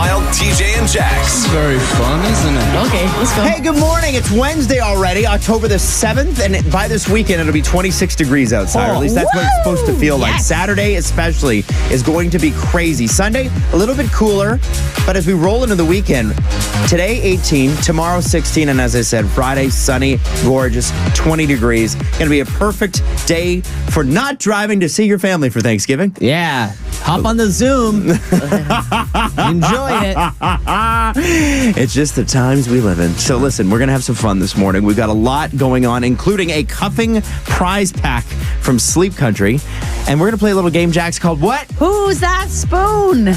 Wylde, TJ, and Jax. Very fun, isn't it? Okay, let's go. Hey, good morning. It's Wednesday already, October the 7th, and by this weekend, it'll be 26 degrees outside, or at least that's what it's supposed to feel like. Saturday, especially, is going to be crazy. Sunday, a little bit cooler, but as we roll into the weekend, today, 18, tomorrow, 16, and as I said, Friday, sunny, gorgeous, 20 degrees. Going to be a perfect day for not driving to see your family for Thanksgiving. Yeah. Hop on the Zoom. Enjoy it. It's just the times we live in. So listen, we're going to have some fun this morning. We've got a lot going on, including a cuffing prize pack from Sleep Country. And we're going to play a little game, Jax, called what? Who's that spoon?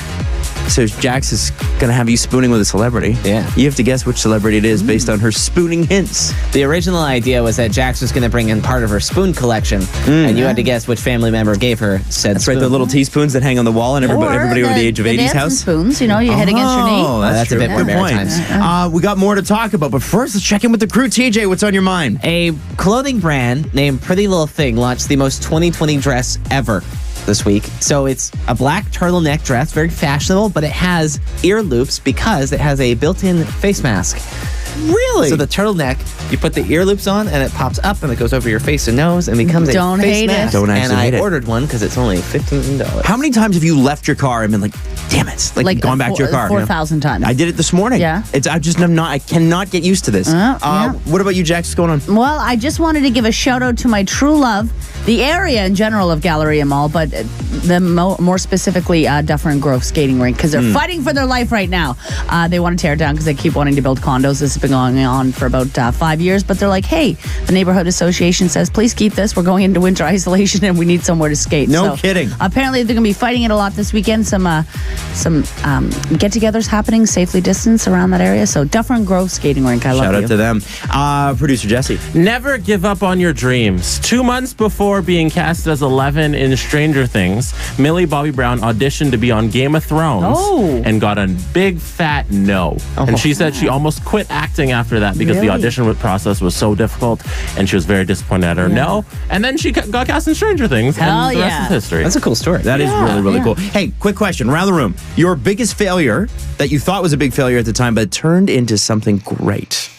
So Jax is going to have you spooning with a celebrity. Yeah. You have to guess which celebrity it is based on her spooning hints. The original idea was that Jax was going to bring in part of her spoon collection, and you had to guess which family member gave her said That's spoon. right, the little teaspoons that hang on the wall in everybody over the age of 80's house. Spoons, you know, you hit against your knee. Oh, That's a true. bit more Good point. maritime. We got more to talk about, but first, let's check in with the crew. TJ, what's on your mind? A clothing brand named Pretty Little Thing launched the most 2020 dress ever this week. So it's a black turtleneck dress, very fashionable, but it has ear loops because it has a built-in face mask. Really? So the turtleneck, you put the ear loops on and it pops up and it goes over your face and nose and becomes a Don't face hate mask. it. Don't actually and hate I it. ordered one because it's only $15. How many times have you left your car and been like, damn it, like gone back to your car? 4,000 times. I did it this morning. Yeah. I cannot get used to this. Yeah. What about you, Jax? What's going on? Well, I just wanted to give a shout out to my true love, the area in general of Galleria Mall, but more specifically Duffer and Grove skating rink, because they're fighting for their life right now. They want to tear it down because they keep wanting to build condos. This has been going on for about 5 years, but they're like, hey, the neighborhood association says, please keep this. We're going into winter isolation and we need somewhere to skate. No kidding. Apparently, they're going to be fighting it a lot this weekend. Some get-togethers happening, safely distanced around that area. So Duffer and Grove skating rink. I love you. Shout out to them. Producer Jesse. Never give up on your dreams. 2 months before being cast as 11 in Stranger Things, Millie Bobby Brown auditioned to be on Game of Thrones and got a big fat no. And she said she almost quit acting after that because the audition process was so difficult and she was very disappointed at her no. And then she got cast in Stranger Things and the rest is history. That's a cool story. That is really, really cool. Hey, quick question around the room. Your biggest failure that you thought was a big failure at the time, but turned into something great.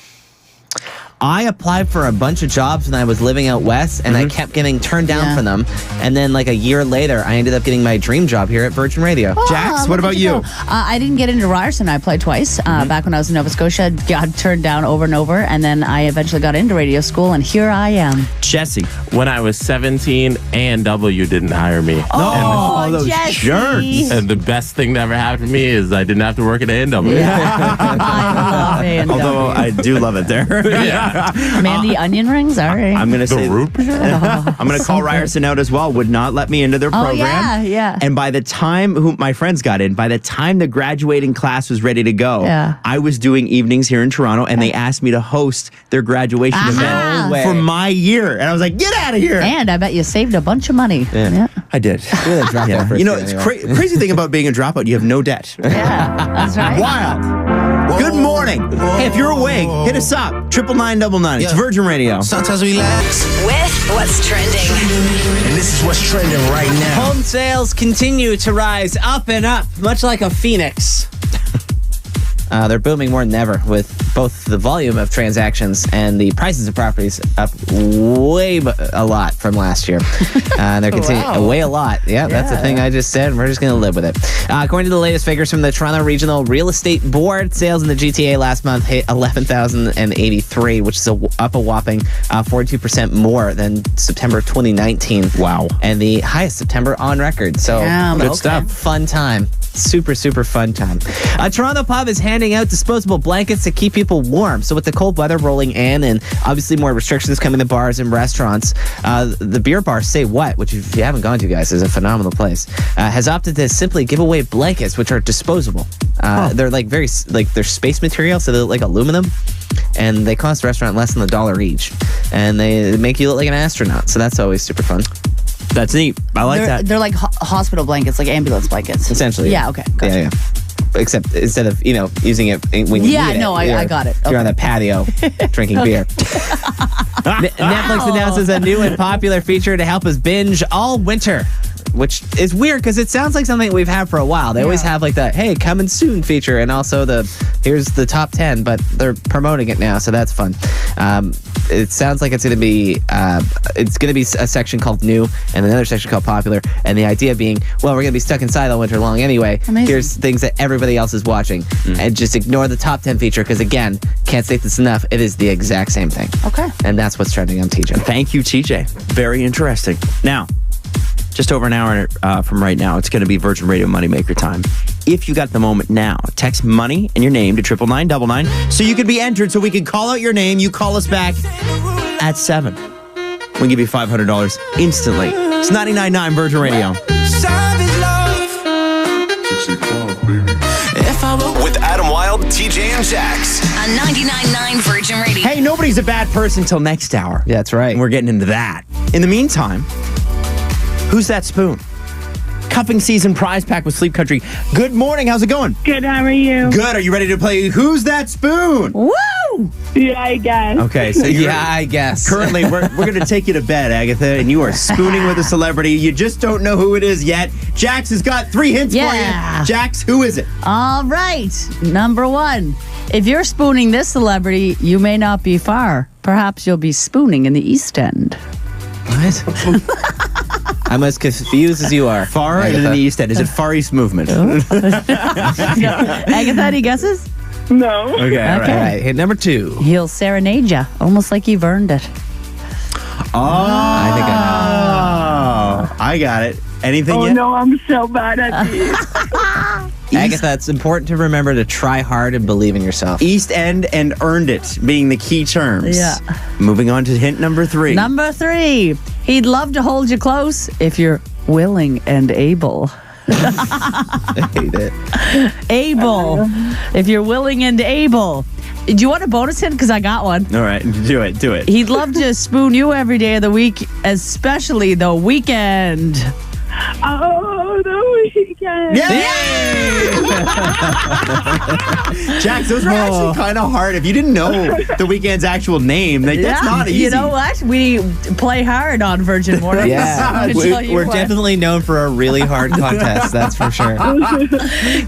I applied for a bunch of jobs when I was living out west, and I kept getting turned down for them. And then, like a year later, I ended up getting my dream job here at Virgin Radio. Jax, what about you? I didn't get into Ryerson. I applied twice back when I was in Nova Scotia. Got turned down over and over, and then I eventually got into radio school, and here I am. Jesse. When I was 17, A&W didn't hire me. Oh, those Jesse. jerks. And the best thing that ever happened to me is I didn't have to work at A&W. I love Although I do love it there. Mandy onion rings? All right. I'm going to say root beer? I'm going to call Ryerson out as well. Would not let me into their program. yeah. And by the time my friends got in, by the time the graduating class was ready to go, I was doing evenings here in Toronto, and they asked me to host their graduation event for my year. And I was like, get out of here. And I bet you saved a bunch of money. Yeah. I did. You know, it's crazy thing about being a dropout, you have no debt. Yeah, that's right. Wild. Good morning. Hey, if you're awake, hit us up. 99999. It's Virgin Radio. Sometimes we laugh. With what's trending. And this is what's trending right now. Home sales continue to rise up and up, much like a phoenix. They're booming more than ever, with both the volume of transactions and the prices of properties up a lot from last year. They're continuing way a lot. Yeah, that's the thing I just said, and we're just going to live with it. According to the latest figures from the Toronto Regional Real Estate Board, sales in the GTA last month hit 11,083, which is up a whopping 42% more than September 2019. Wow. And the highest September on record. So good stuff. Fun time. Super, super fun time. A Toronto pub is handing out disposable blankets to keep people warm. So with the cold weather rolling in and obviously more restrictions coming to bars and restaurants, the beer bar Say What, which if you haven't gone to, guys, is a phenomenal place, has opted to simply give away blankets, which are disposable. They're like they're space material, so they're like aluminum. And they cost the restaurant less than $1 each. And they make you look like an astronaut. So that's always super fun. That's neat. I like that. They're like hospital blankets, like ambulance blankets. Essentially. Yeah, okay. Gotcha. Yeah. Except instead of, using it when you need it. I got it. You're on the patio drinking beer. Netflix announces a new and popular feature to help us binge all winter. which is weird because it sounds like something we've had for a while. They always have like that, hey, coming soon feature, and also here's the top 10, but they're promoting it now, so that's fun. It sounds like it's going to be a section called new and another section called popular, and the idea being, well, we're going to be stuck inside all winter long anyway. Amazing. Here's things that everybody else is watching, and just ignore the top 10 feature because, again, can't state this enough, it is the exact same thing. Okay. And that's what's trending on TJ. Thank you, TJ. Very interesting. Now, just over an hour from right now, it's going to be Virgin Radio Moneymaker time. If you got the moment now, text money and your name to 99999 so you can be entered, so we can call out your name. You call us back at 7. We'll give you $500 instantly. It's 99.9 Virgin Radio. With Adam Wylde, TJ and Jax. On 99.9 Virgin Radio. Hey, nobody's a bad person till next hour. Yeah, that's right. And we're getting into that. In the meantime, who's that spoon? Cuffing season prize pack with Sleep Country. Good morning. How's it going? Good, how are you? Good. Are you ready to play Who's That Spoon? Woo! Yeah, I guess. Okay, so Yeah, I guess. currently we're going to take you to bed, Agatha, and you are spooning with a celebrity. You just don't know who it is yet. Jax has got 3 hints for Yeah. you. Jax, who is it? All right. Number 1. If you're spooning this celebrity, you may not be far. Perhaps you'll be spooning in the East End. What? I'm as confused as you are. Far and in the East End. Is it Far East Movement? Agatha, any guesses? No. Okay, all All right. right, hit number 2. He'll serenade you, almost like you've earned it. I think I Oh, I got it. Anything Oh, yet? no, I'm so bad at these. know. Agatha, it's important to remember to try hard and believe in yourself. East End and earned it being the key terms. Yeah. Moving on to hint number 3. Number 3. He'd love to hold you close if you're willing and able. I hate it. Able. If you're willing and able. Do you want a bonus hint? Because I got one. All right, do it. He'd love to spoon you every day of the week, especially the weekend. Oh, the weekend. Jax, those were actually kind of hard. If you didn't know the Weeknd's actual name, that's not easy. You know what? We play hard on Virgin Mornings. Yeah, I'm gonna tell you we're what. definitely known for a really hard contest, that's for sure.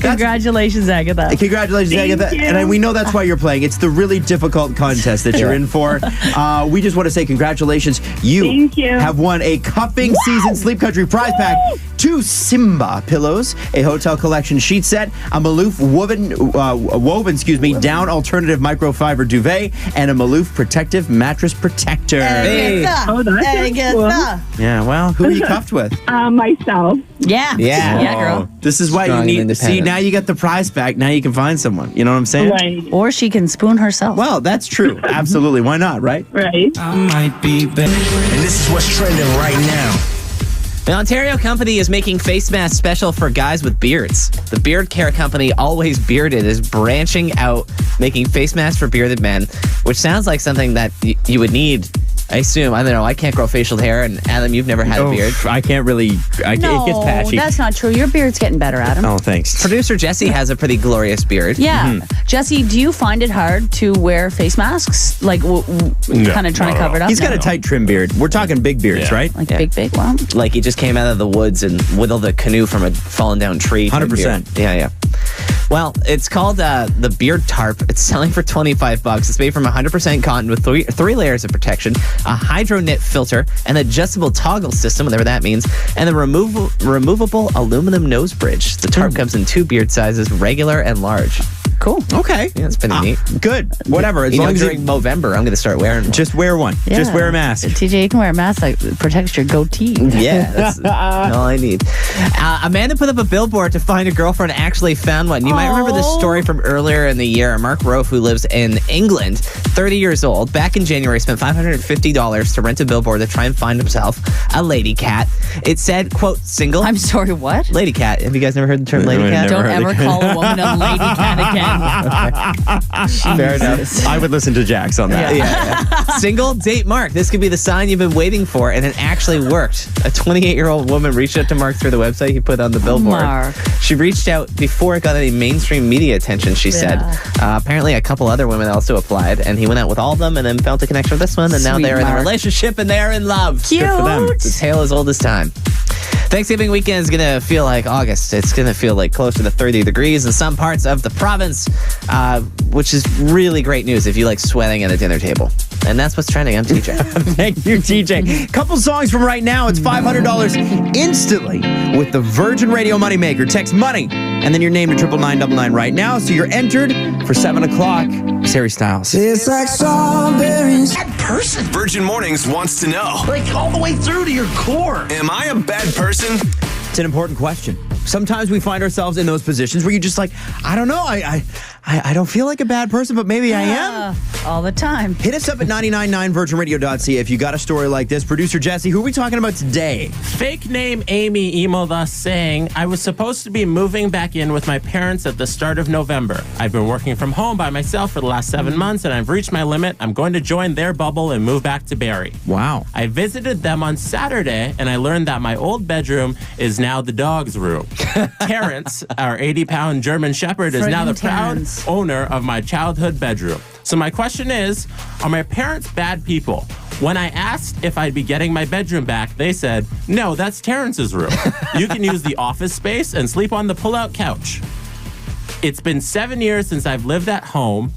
Congratulations, Agatha. Congratulations, Agatha. you. And we know that's why you're playing. It's the really difficult contest that you're in for. We just want to say congratulations. Thank you. have won a cuffing season Sleep Country prize pack, 2 Simba pillows, a hotel collection sheet set, a Maloof woven down alternative microfiber duvet, and a Maloof protective mattress protector. Agatha. Oh, that's Agatha. Yeah, well, who are you cuffed with? Myself. Yeah. Yeah. Yeah, girl. This is why Strong you and need. See, independent. now you got the prize back. Now you can find someone. You know what I'm saying? Right. Or she can spoon herself. Well, that's true. Absolutely. Why not, right? Right. I might be better. And this is what's trending right now. An Ontario company is making face masks special for guys with beards. The beard care company Always Bearded is branching out, making face masks for bearded men, which sounds like something that you would need. I assume. I don't know. I can't grow facial hair, and Adam, you've never had a beard. I can't really. It gets patchy. that's not true. Your beard's getting better, Adam. Oh, thanks. Producer Jesse has a pretty glorious beard. Yeah. Jesse, do you find it hard to wear face masks? Like, kind of trying to cover it up? He's got a tight trim beard. We're talking big beards, right? Like, big one? Like he just came out of the woods and whittled a canoe from a fallen down tree. 100%. Yeah. Well, it's called the Beard Tarp. It's selling for $25. It's made from 100% cotton with three layers of protection, a hydro knit filter, an adjustable toggle system, whatever that means, and a removable aluminum nose bridge. The tarp comes in 2 beard sizes, regular and large. Cool. Okay. Yeah, it's pretty neat. Good. Whatever. As You know, long as during Movember, I'm going to start wearing one. just wear one. Yeah. Just wear a mask. TJ, you can wear a mask that protects your goatee. Yeah, that's all I need. Amanda put up a billboard to find a girlfriend, actually found one. You might remember this story from earlier in the year. Mark Rofe, who lives in England, 30 years old, back in January, spent $550 to rent a billboard to try and find himself a lady cat. It said, quote, single. I'm sorry, what? Lady cat. Have you guys never heard the term lady cat? Don't ever call a woman a lady cat again. Fair enough. I would listen to Jax on that. Yeah. Single, date Mark. This could be the sign you've been waiting for, and it actually worked. A 28-year-old woman reached out to Mark through the website he put on the billboard. Mark. She reached out before it got any mainstream media attention, she said. Apparently, a couple other women also applied, and he went out with all of them and then felt a connection with this one, and now Sweet they're in a Mark. relationship relationship and they're in love. Cute. Good for them. It's a tale as old as time. Thanksgiving weekend is going to feel like August. It's going to feel like closer to 30 degrees in some parts of the province, which is really great news if you like sweating at a dinner table. And that's what's trending. I'm TJ. Thank you, TJ. Couple songs from right now. It's $500 instantly with the Virgin Radio Moneymaker. Text money and then your name to 99999 right now. So you're entered for 7 o'clock. It's Harry Styles. It's like strawberries. Bad person. Virgin Mornings wants to know. Like all the way through to your core. Am I a bad person? It's an important question. Sometimes we find ourselves in those positions where you're just like, I don't know, I don't feel like a bad person, but maybe I am. All the time. Hit us up at 999virginradio.ca if you got a story like this. Producer Jesse, who are we talking about today? Fake name Amy emailed us saying, I was supposed to be moving back in with my parents at the start of November. I've been working from home by myself for the last 7 months and I've reached my limit. I'm going to join their bubble and move back to Barrie. Wow. I visited them on Saturday and I learned that my old bedroom is now the dog's room. Terrence, our 80-pound German Shepherd, is now the proud owner of my childhood bedroom. So my question is, are my parents bad people? When I asked if I'd be getting my bedroom back, they said, no, that's Terrence's room. You can use the office space and sleep on the pull-out couch. It's been 7 years since I've lived at home,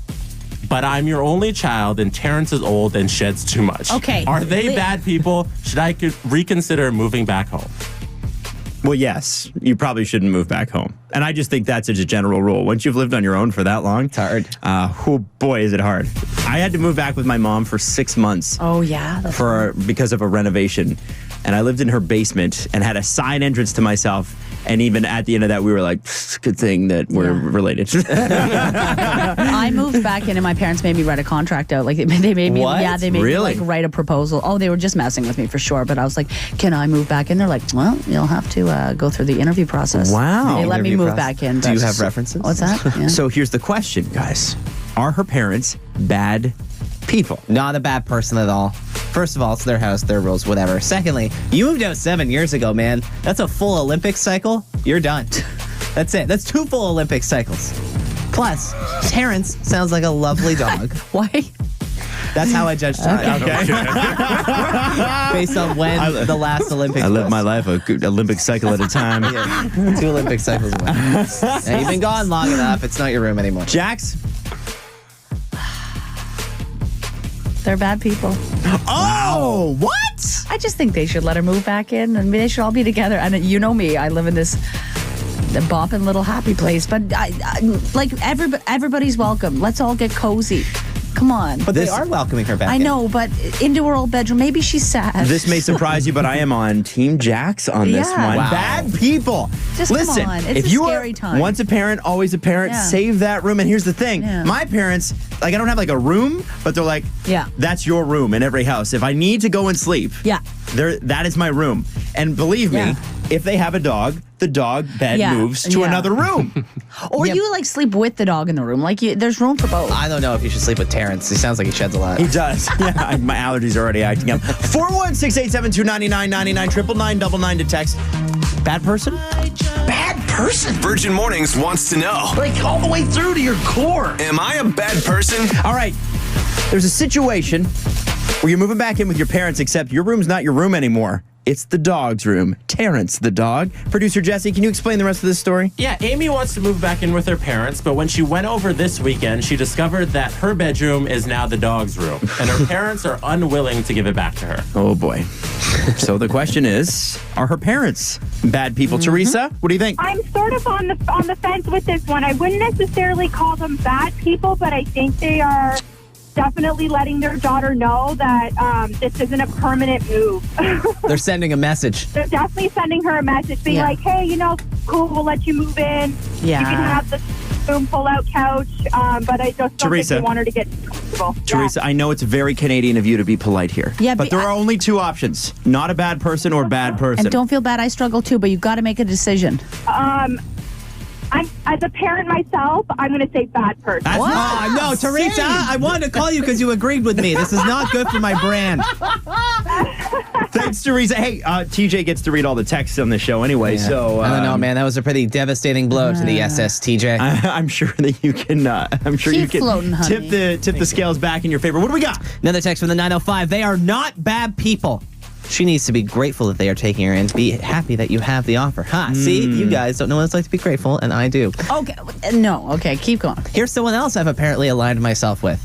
but I'm your only child and Terrence is old and sheds too much. Okay. Are they bad people? Should I reconsider moving back home? Well, yes, you probably shouldn't move back home. And I just think that's a general rule. Once you've lived on your own for that long, it's hard. Oh boy, is it hard. I had to move back with my mom for 6 months. Oh, yeah? Because of a renovation. And I lived in her basement and had a side entrance to myself. And even at the end of that, we were like, good thing that we're related. I moved back in and my parents made me write a contract out. Like they made me, What? yeah, they made Really? me like write a proposal. Oh, they were just messing with me for sure. But I was like, can I move back in? They're like, well, you'll have to go through the interview process. Wow. They let me Interview move process. back in. Do you but- have references? What's that? Yeah. So here's the question, guys. Are her parents bad people? Not a bad person at all. First of all, it's their house, their rules, whatever. Secondly, you moved out 7 years ago, man. That's a full Olympic cycle. You're done. That's it. That's 2 full Olympic cycles. Plus, Terrence sounds like a lovely dog. Why? That's how I judge time. Okay. Based on when the last Olympics I live was. my life a good Olympic cycle at a time. Yeah, 2 Olympic cycles away. Now, you've been gone long enough. It's not your room anymore. Jax? They're bad people. Oh, what? I just think they should let her move back in and they should all be together. And you know me, I live in this bopping little happy place. But like everybody's welcome. Let's all get cozy. Come on. But they are welcoming her back I in. know, but into her old bedroom, maybe she's sad. This may surprise you, but I am on Team Jax on this Yeah. one. Wow. Bad people. Just come Listen, on. It's if a you scary are time. once a parent, always a parent, Yeah. save that room. And here's the thing. Yeah. My parents, like I don't have like a room, but they're like, Yeah. that's your room in every house. If I need to go and sleep, Yeah. that is my room. And believe me, Yeah. if they have a dog, the dog bed Yeah. moves to Yeah. another room. Or you like sleep with the dog in the room. Like there's room for both. I don't know if you should sleep with Terrence. He sounds like he sheds a lot. He does. Yeah, my allergies are already acting up. 416-872-9999, 999 to text. Bad person? Bad person. Virgin Mornings wants to know. Like all the way through to your core. Am I a bad person? All right. There's a situation where you're moving back in with your parents, except your room's not your room anymore. It's the dog's room. Terrence, the dog. Producer Jesse, can you explain the rest of this story? Yeah, Amy wants to move back in with her parents, but when she went over this weekend, she discovered that her bedroom is now the dog's room, and her parents are unwilling to give it back to her. Oh, boy. So the question is, are her parents bad people? Teresa, what do you think? I'm sort of on the fence with this one. I wouldn't necessarily call them bad people, but I think they are definitely letting their daughter know that this isn't a permanent move. They're sending a message. They're definitely sending her a message being like, hey, cool, we'll let you move in. Yeah. You can have the room pull-out couch, but I just don't Teresa. think they want her to get comfortable. Teresa, I know it's very Canadian of you to be polite here. Yeah, but but there are only 2 options. Not a bad person or bad person. And don't feel bad. I struggle too, but you've got to make a decision. As a parent myself, I'm going to say bad person. That's not- Oh, no, Teresa, I wanted to call you because you agreed with me. This is not good for my brand. Thanks, Teresa. Hey, TJ gets to read all the texts on the show anyway, so... I don't know, man. That was a pretty devastating blow to the SSTJ. I'm sure that you can. I'm sure Keep you can floating, honey. tip the scales back in your favor. What do we got? Another text from the 905. They are not bad people. She needs to be grateful that they are taking her and be happy that you have the offer. See, you guys don't know what it's like to be grateful, and I do. Okay, no, okay, keep going. Here's someone else I've apparently aligned myself with.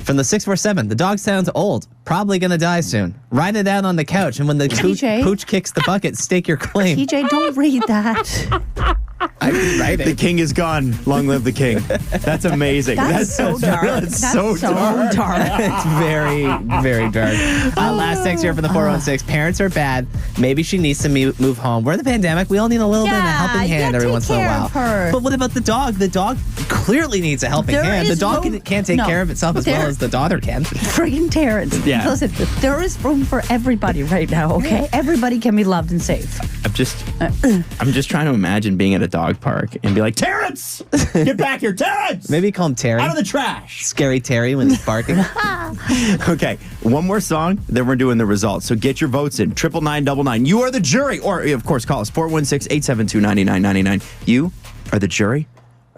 From the 647, the dog sounds old, probably gonna die soon. Write it down on the couch, and when the pooch kicks the bucket, stake your claim. TJ, don't read that. I'm writing. The king is gone. Long live the king. That's amazing. That's so dark. That's so dark. It's very, very dark. Last text here from the 416. Parents are bad. Maybe she needs to move home. We're in the pandemic. We all need a little bit of a helping hand every once in a while. But what about the dog? The dog clearly needs a helping hand. The dog can't take care of itself as well as the daughter can. Friggin' Terrence. Yeah. Listen, there is room for everybody right now, okay? Everybody can be loved and safe. I'm just trying to imagine being at a dog park and be like, Terrence, get back here, Terrence! Maybe call him Terry. Out of the trash. Scary Terry when he's barking. Okay, one more song, then we're doing the results. So get your votes in. 99999. You are the jury. Or, of course, call us. 416-872-9999. You are the jury.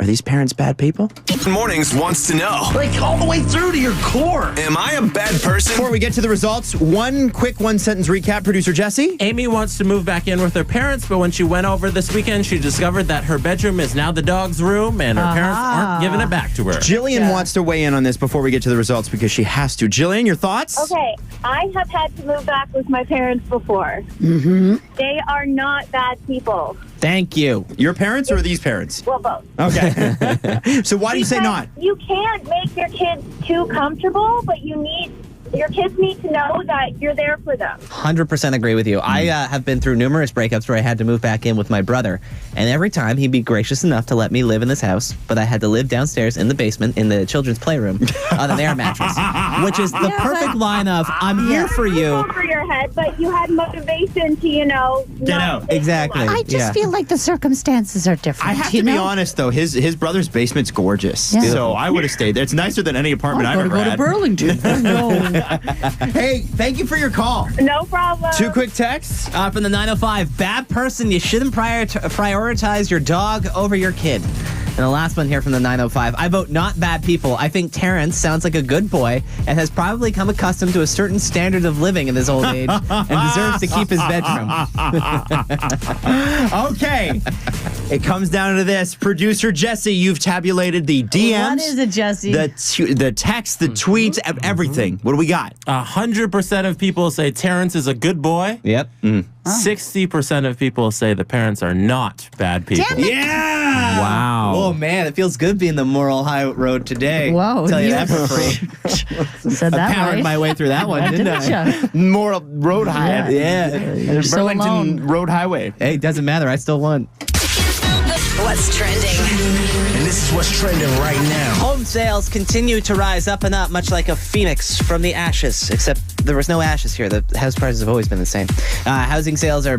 Are these parents bad people? Mornings wants to know. Like all the way through to your core. Am I a bad person? Before we get to the results, one quick one-sentence recap. Producer Jesse? Amy wants to move back in with her parents, but when she went over this weekend, she discovered that her bedroom is now the dog's room, and her parents aren't giving it back to her. Jillian wants to weigh in on this before we get to the results because she has to. Jillian, your thoughts? Okay, I have had to move back with my parents before. Mm-hmm. They are not bad people. Thank you. Your parents or these parents? Well, both. Okay. So why do you say not? You can't make your kids too comfortable, but your kids need to know that you're there for them. 100% agree with you. I have been through numerous breakups where I had to move back in with my brother. And every time he'd be gracious enough to let me live in this house, but I had to live downstairs in the basement in the children's playroom on an air mattress, which is the perfect line of, I'm here for you. Over your head, but you had motivation to, Get out. Exactly. I just feel like the circumstances are different. I have to be honest, though. His brother's basement's gorgeous. Yeah. So I would have stayed there. It's nicer than any apartment I've ever go had. to Burlington. No. Hey, thank you for your call. No problem. 2 quick texts. From the 905, bad person, you shouldn't prioritize your dog over your kid. And the last one here from the 905, I vote not bad people. I think Terrence sounds like a good boy and has probably come accustomed to a certain standard of living in his old age and deserves to keep his bedroom. Okay. It comes down to this. Producer Jesse, you've tabulated the DMs. What is it, Jesse? The text, the tweets, everything. What do we got? 100% of people say Terrence is a good boy. Yep. 60% of people say the parents are not bad people. Damn it. Yeah! Wow. Oh, man, it feels good being the moral high road today. Whoa. Tell you that for free. Said that Powered right. my way through that one, didn't I? Moral Road High. Yeah. You're so Burlington alone. Road Highway. Hey, doesn't matter. I still won. What's trending? And this is what's trending right now. Home sales continue to rise up and up, much like a phoenix from the ashes, except there was no ashes here. The house prices have always been the same. Housing sales are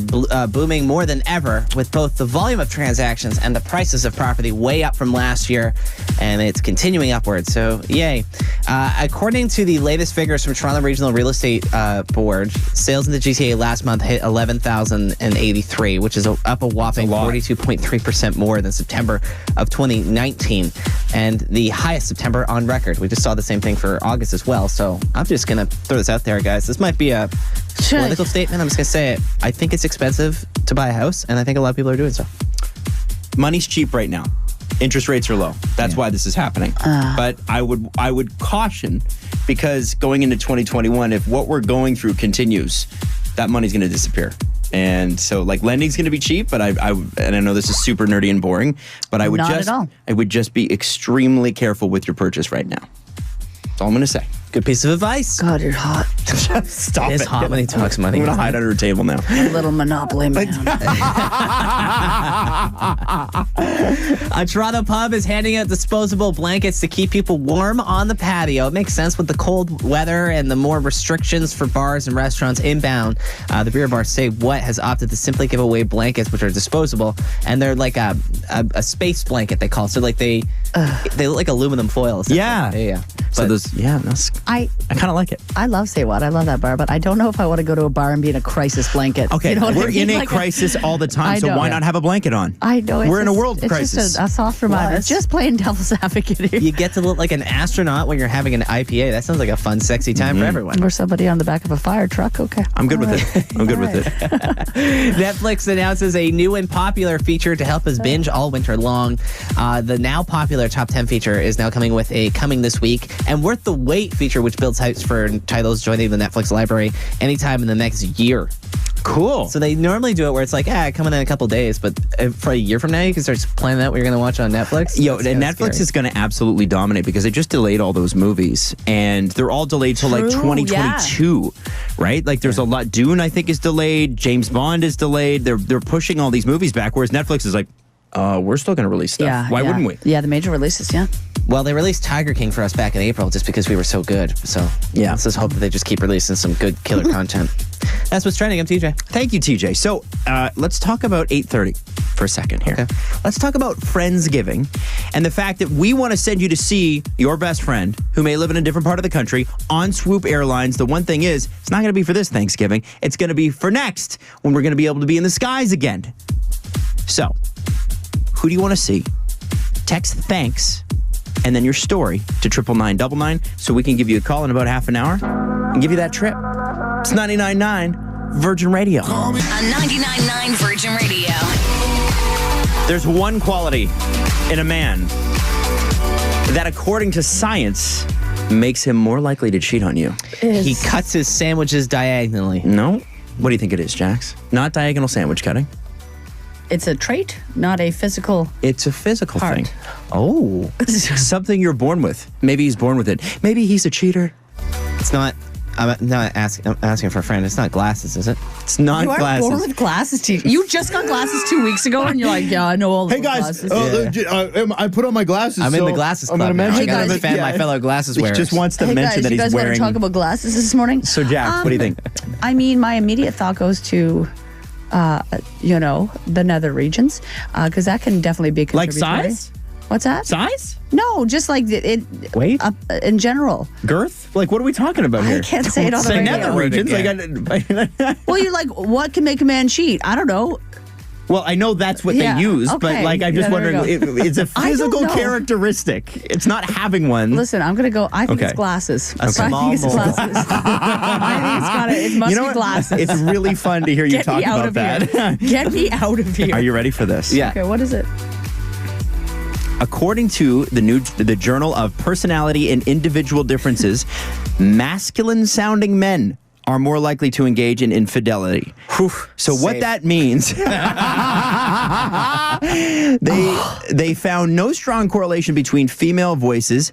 booming more than ever, with both the volume of transactions and the prices of property way up from last year, and it's continuing upwards, so yay. According to the latest figures from Toronto Regional Real Estate Board, sales in the GTA last month hit 11,083, which is up a whopping 42.3% more than September of 2019, and the highest September on record. We just saw the same thing for August as well, so I'm just going to throw this out there, guys. This might be a political statement. I'm just going to say it. I think it's expensive to buy a house, and I think a lot of people are doing so. Money's cheap right now. Interest rates are low. That's why this is happening. But I would caution, because going into 2021, if what we're going through continues, that money's going to disappear. And so, lending's going to be cheap, but I know this is super nerdy and boring, but I would just be extremely careful with your purchase right now. That's all I'm going to say. Good piece of advice. God, you're hot. Stop It's it. hot when he talks money. I'm going to hide under a table now. A little Monopoly man. A Toronto pub is handing out disposable blankets to keep people warm on the patio. It makes sense with the cold weather and the more restrictions for bars and restaurants inbound. The beer bar Say What has opted to simply give away blankets, which are disposable, and they're like a space blanket, they call it. So they look like aluminum foil. Yeah. Yeah. So I kind of like it. I love Say What. I love that bar, but I don't know if I want to go to a bar and be in a crisis blanket. Okay, you know we're in a crisis all the time, so why not have a blanket on? I know. We're in a world crisis. It's just a soft reminder. Just playing devil's advocate here. You get to look like an astronaut when you're having an IPA. That sounds like a fun, sexy time for everyone. Or somebody on the back of a fire truck. Okay. I'm good with it. I'm good with it. Netflix announces a new and popular feature to help us binge all winter long. The now popular Top 10 feature is now coming with a Coming This Week and Worth the Wait feature, which builds hypes for titles joining the Netflix library anytime in the next year. Cool. So they normally do it where it's like, coming in a couple days, but for a year from now, you can start planning out what you're going to watch on Netflix. And Netflix is going to absolutely dominate because they just delayed all those movies, and they're all delayed till like 2022, right? Like there's a lot. Dune, I think, is delayed. James Bond is delayed. They're pushing all these movies back, whereas Netflix is like, we're still going to release stuff. Why wouldn't we? Yeah, the major releases, Well, they released Tiger King for us back in April just because we were so good. So let's just hope that they just keep releasing some good killer content. That's what's trending. I'm TJ. Thank you, TJ. So let's talk about 8:30 for a second here. Okay. Let's talk about Friendsgiving and the fact that we want to send you to see your best friend who may live in a different part of the country on Swoop Airlines. The one thing is, it's not going to be for this Thanksgiving. It's going to be for next when we're going to be able to be in the skies again. So, who do you want to see? Text thanks and then your story to 99999 so we can give you a call in about half an hour and give you that trip. It's 99.9 Virgin Radio. On 99.9 Virgin Radio. There's one quality in a man that, according to science, makes him more likely to cheat on you. He cuts his sandwiches diagonally. No? What do you think it is, Jax? Not diagonal sandwich cutting. It's a trait, not a physical. It's a physical part. thing. Oh. Something you're born with. Maybe he's born with it. Maybe he's a cheater. It's not. I'm asking for a friend. It's not glasses, is it? It's not you glasses. You are born with glasses, You just got glasses 2 weeks ago, and you're like, yeah, I know all the glasses. I put on my glasses. I'm in the glasses club. I got to defend my fellow glasses wearers. He just wants to mention that he's wearing. You guys want to talk about glasses this morning? So, Jack, what do you think? I mean, my immediate thought goes to, the nether regions, because that can definitely be contributory. Like size? What's that? Size? No, just like it. Weight? In general. Girth? Like, what are we talking about here? I can't say it on the radio. Nether regions. Well, you're like, what can make a man cheat? I don't know. Well, I know that's what they use, but like I'm just wondering, it's a physical characteristic. It's not having one. Listen, I'm gonna go. I think it's glasses. A small I think it's glasses. I think it must be glasses. It's really fun to hear you talk about that. Get me out of here. Are you ready for this? Yeah. Okay, what is it? According to the Journal of Personality and Individual Differences, masculine-sounding men are more likely to engage in infidelity. So what that means, they found no strong correlation between female voices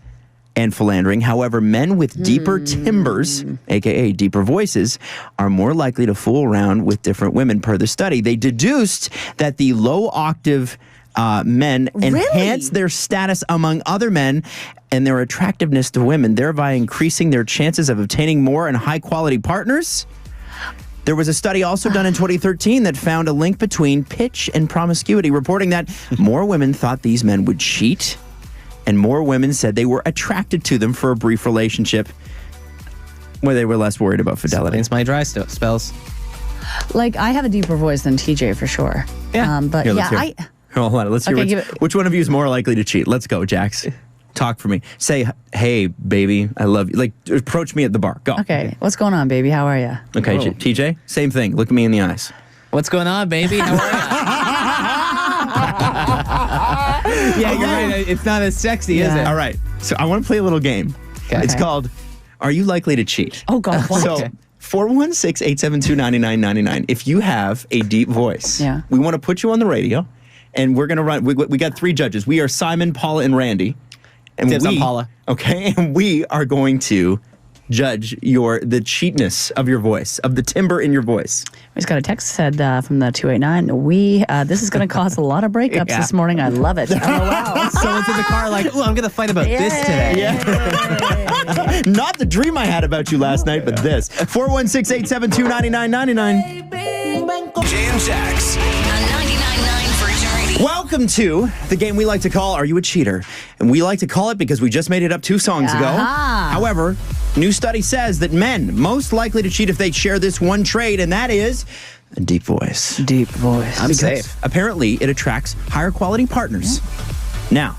and philandering. However, men with deeper timbres, aka deeper voices, are more likely to fool around with different women per the study. They deduced that the low octave men enhance their status among other men and their attractiveness to women, thereby increasing their chances of obtaining more and high-quality partners. There was a study also done in 2013 that found a link between pitch and promiscuity, reporting that more women thought these men would cheat, and more women said they were attracted to them for a brief relationship where they were less worried about fidelity. It's my dry spells. Like, I have a deeper voice than TJ for sure. Yeah. But Here, hold on. Let's hear which one of you is more likely to cheat. Let's go, Jax. Talk for me. Say, hey, baby, I love you. Like, approach me at the bar. Go. Okay. What's going on, baby? How are you? Okay, TJ, same thing. Look at me in the eyes. What's going on, baby? How are you? Yeah, you're right. It's not as sexy, is it? All right. So I want to play a little game. Okay. It's called Are You Likely to Cheat? Oh, God. What? So 416-872-9999. If you have a deep voice, we want to put you on the radio. And we're going to run, we got 3 judges. We are Simon, Paula, and Randy. And Dibs on Paula. Okay, and we are going to judge the cheatness of your voice, of the timbre in your voice. We just got a text said from the 289. This is going to cause a lot of breakups this morning. I love it. Oh, wow. Someone's in the car like, ooh, I'm going to fight about this today. Yeah. Not the dream I had about you last night, but this. 416-872-9999. Jay and Jax. On 99.9 Virgin Radio. Welcome to the game we like to call Are You a Cheater? And we like to call it because we just made it up 2 songs ago. However, new study says that men most likely to cheat if they share this one trait, and that is a deep voice. Deep voice. I'm Because safe. apparently it attracts higher quality partners. Now,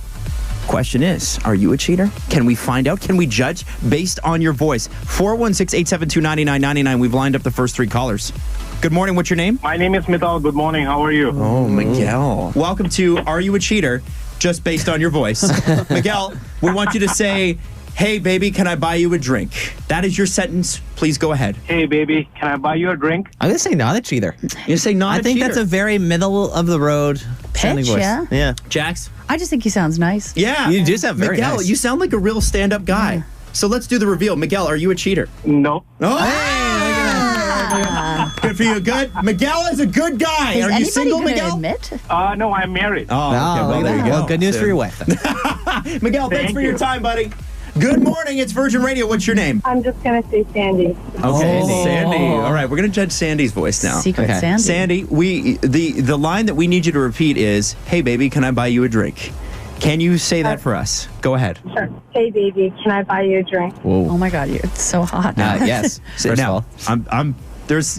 question is, are you a cheater? Can we find out? Can we judge based on your voice? 416-872-9999. We've lined up the first 3 callers. Good morning. What's your name? My name is Mithal. Good morning. How are you? Oh, Miguel. Welcome to Are You a Cheater? Just based on your voice. Miguel, we want you to say, hey, baby, can I buy you a drink? That is your sentence. Please go ahead. Hey, baby, can I buy you a drink? I'm going to say not a cheater. You say not I a think cheater. that's a very middle of the road sounding voice. yeah. Yeah. Jax? I just think he sounds nice. Yeah. You do sound very Miguel, nice. you sound like a real stand-up guy. So let's do the reveal. Miguel, are you a cheater? No. Oh, good for you. Good. Miguel is a good guy. Is Are you anybody single, gonna Miguel? admit? No, I'm married. Oh, okay. Well, look at there you that. go. Well, good news for your wife. Miguel, thanks Thank for your you. time, buddy. Good morning. It's Virgin Radio. What's your name? I'm just going to say Sandy. Okay, Sandy. All right, we're going to judge Sandy's voice now. Secret Okay. Sandy. Sandy, the line that we need you to repeat is, hey, baby, can I buy you a drink? Can you say that for us? Go ahead. Sure. Hey, baby, can I buy you a drink? Whoa. Oh my God, you're so hot. Yes. So First now, of all. there's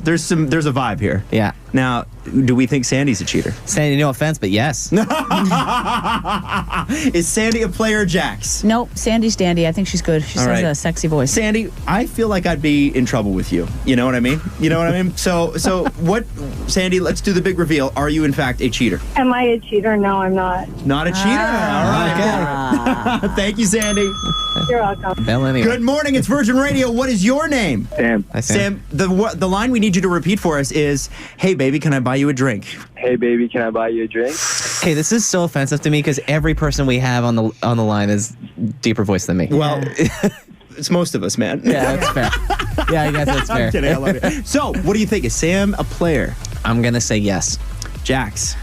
a vibe here. Yeah. Now, do we think Sandy's a cheater? Sandy, no offense, but yes. Is Sandy a player, Jax? Nope, Sandy's dandy. I think she's good. She All has right. a sexy voice. Sandy, I feel like I'd be in trouble with you. You know what I mean? So what, Sandy, let's do the big reveal. Are you, in fact, a cheater? Am I a cheater? No, I'm not. Not a cheater? All right. Thank you, Sandy. You're welcome. Bell anyway. Good morning. It's Virgin Radio. What is your name? Sam. Hi, Sam. Sam, the line we need you to repeat for us is, hey, baby, can I buy you a drink? Hey, baby, can I buy you a drink? Okay, this is so offensive to me because every person we have on the line is deeper voice than me. Well, it's most of us, man. Yeah, that's fair. Yeah, I guess that's fair. I'm kidding. I love you. So, what do you think? Is Sam a player? I'm gonna say yes. Jax?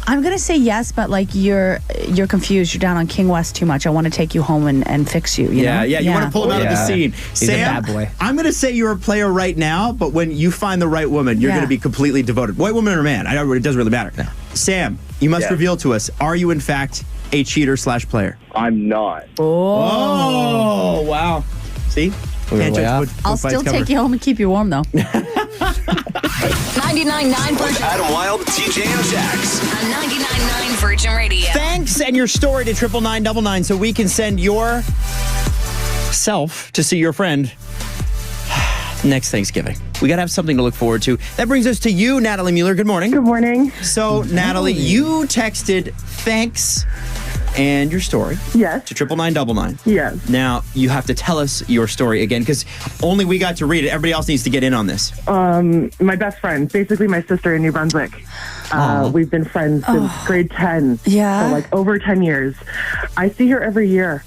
I'm gonna say yes, but like you're confused. You're down on King West too much. I want to take you home and fix you. You know? You want to pull him out of the Yeah. scene. He's a Sam, bad boy. I'm going to say you're a player right now, but when you find the right woman, you're Yeah. going to be completely devoted. White woman or man, it doesn't really matter. Sam, you must reveal to us, are you in fact a cheater/player? I'm not. Oh, wow. See? We're Can't way judge off. what I'll fights still cover. take you home and keep you warm though. 99.9 Virgin. Adam Wylde, TJ and Jax. On 99.9 Virgin Radio. Thanks and your story to 99999 so we can send your self to see your friend next Thanksgiving. We got to have something to look forward to. That brings us to you, Natalie Mueller. Good morning. Good morning. So, Natalie, you texted thanks and your story Yes. to 99999. Yes. Now, you have to tell us your story again because only we got to read it. Everybody else needs to get in on this. My best friend, basically my sister in New Brunswick. We've been friends since grade 10. Yeah. So like over 10 years. I see her every year.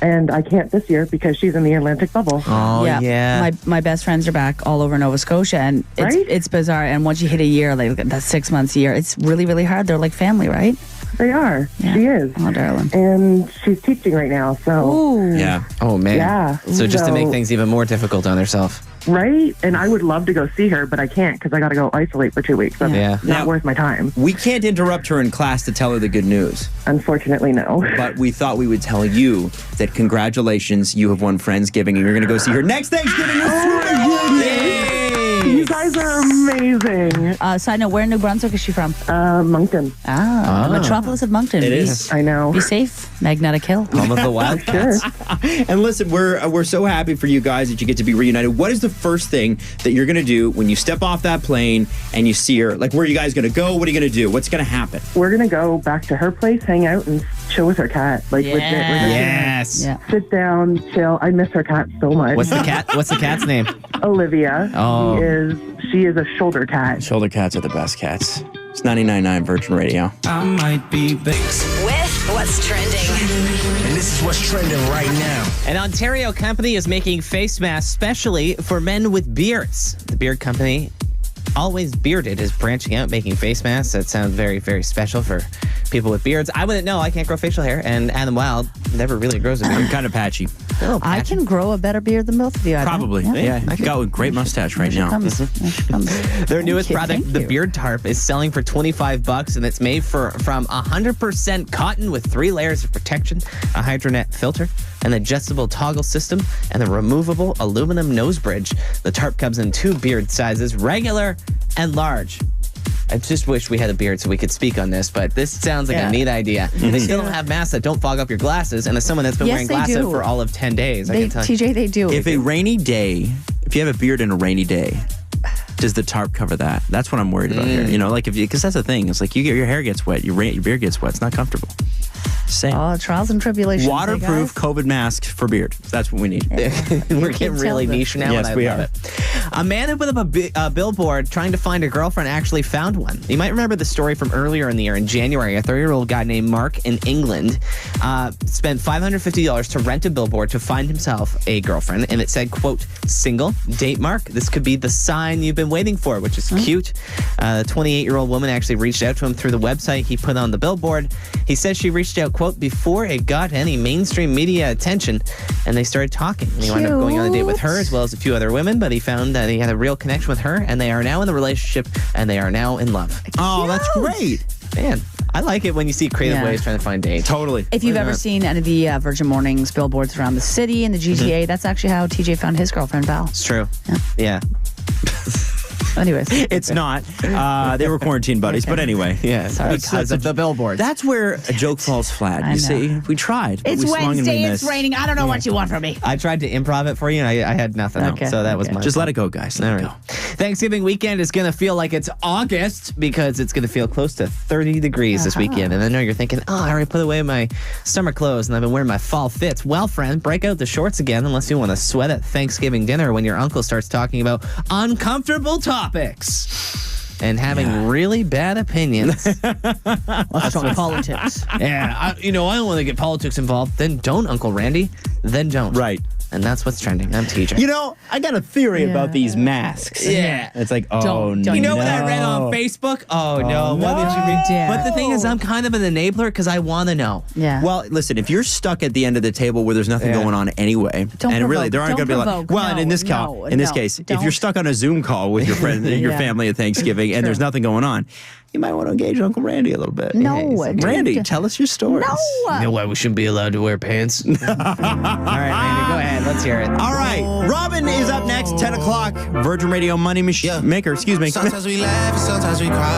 And I can't this year because she's in the Atlantic bubble. Oh, yeah. My best friends are back all over Nova Scotia, and it's bizarre. And once you hit a year, like that 6 months a year, it's really, really hard. They're like family, right? They are. Yeah. She is. Oh, darling. And she's teaching right now. So, Ooh. Yeah. Oh, man. Yeah. So just to make So- things even more difficult on herself. right? And I would love to go see her, but I can't because I got to go isolate for 2 weeks. That's Yeah. not Now- worth my time. We can't interrupt her in class to tell her the good news, Unfortunately, no. but we thought we would tell you that congratulations, you have won Friendsgiving and you're going to go see her next Thanksgiving. You guys are amazing. Side note, where in New Brunswick is she from? Moncton. The metropolis of Moncton. It Be- is. I know. Be safe. Magnetic Hill. Home of the Wildcats. And listen, we're so happy for you guys that you get to be reunited. What is the first thing that you're going to do when you step off that plane and you see her? Like, where are you guys going to go? What are you going to do? What's going to happen? We're going to go back to her place, hang out, and chill with her cat. Like, legit. We're just Yes. Yeah. gonna sit down, chill. I miss her cat so much. What's the cat's name? Olivia. Oh. She is a shoulder cat. Shoulder cats are the best cats. It's 99.9 Virgin Radio. I might be big. With what's trending. And this is what's trending right now. An Ontario company is making face masks specially for men with beards. The beard company, Always Bearded, is branching out, making face masks that sound very, very special for people with beards. I wouldn't know. I can't grow facial hair, and Adam Wylde never really grows a beard. I'm kind of patchy. I can grow a better beard than both of you. I think. Probably. Yeah. You got a great mustache right now. Their newest product, the Beard Tarp, is selling for $25, and it's made from 100% cotton with 3 layers of protection, a hydronet filter, an adjustable toggle system, and a removable aluminum nose bridge. The tarp comes in 2 beard sizes, regular and large. I just wish we had a beard so we could speak on this, but this sounds like a neat idea. They still don't have masks that don't fog up your glasses, and as someone that's been wearing glasses for all of 10 days, I can tell you. TJ, they do. If you have a beard in a rainy day, does the tarp cover that? That's what I'm worried about here. You know, like because that's the thing. It's like your hair gets wet, your beard gets wet. It's not comfortable. Same. Oh, trials and tribulations. Waterproof COVID mask for beard. That's what we need. We're getting really niche now. Yes, and we love are. It. A man who put up a billboard trying to find a girlfriend actually found one. You might remember the story from earlier in the year. In January, a 30-year-old guy named Mark in England spent $550 to rent a billboard to find himself a girlfriend, and it said, quote, single, date Mark. This could be the sign you've been waiting for, which is cute. The 28-year-old woman actually reached out to him through the website he put on the billboard. He says she reached out, quote, before it got any mainstream media attention, and they started talking. And he wound up going on a date with her as well as a few other women, but he found that he had a real connection with her, and they are now in the relationship, and they are now in love. Oh, that's great. Man, I like it when you see creative ways trying to find dates. Totally. If you've ever seen any of the Virgin Mornings billboards around the city and the GTA, that's actually how TJ found his girlfriend, Val. It's true. Yeah. Anyways. It's not. They were quarantine buddies, but anyway. Yeah, because of the billboards. That's where a joke falls flat. You see, we tried. But It's we swung and we Wednesday, it's missed. raining. I don't know what you want from me. I tried to improv it for you, and I had nothing. Okay. So that was my Just let it go, guys. Let it go. Thanksgiving weekend is going to feel like it's August because it's going to feel close to 30 degrees this weekend. And I know you're thinking, I already put away my summer clothes and I've been wearing my fall fits. Well, friend, break out the shorts again unless you want to sweat at Thanksgiving dinner when your uncle starts talking about uncomfortable topics and having really bad opinions. Let's talk politics. Yeah, I don't want to get politics involved. Then don't, Uncle Randy. Then don't. Right. And that's what's trending. I'm TJ. I got a theory about these masks. Yeah. It's like, Don't You know what I read on Facebook? Oh, no. What did you read? Yeah. But the thing is, I'm kind of an enabler because I want to know. Yeah. Well, listen, if you're stuck at the end of the table where there's nothing going on anyway, Don't and really provoke. there aren't going to be Don't like, provoke. well, and No, in this no, case, if don't. you're stuck on a Zoom call with your friend, your Yeah. family at Thanksgiving, and there's nothing going on, you might want to engage Uncle Randy a little bit. No, Randy, tell us your stories. No. You know why we shouldn't be allowed to wear pants? All right, Randy, go ahead. Let's hear it. All right, Robin is up next, 10 o'clock. Virgin Radio Money Maker, excuse me. Sometimes we laugh and sometimes we cry.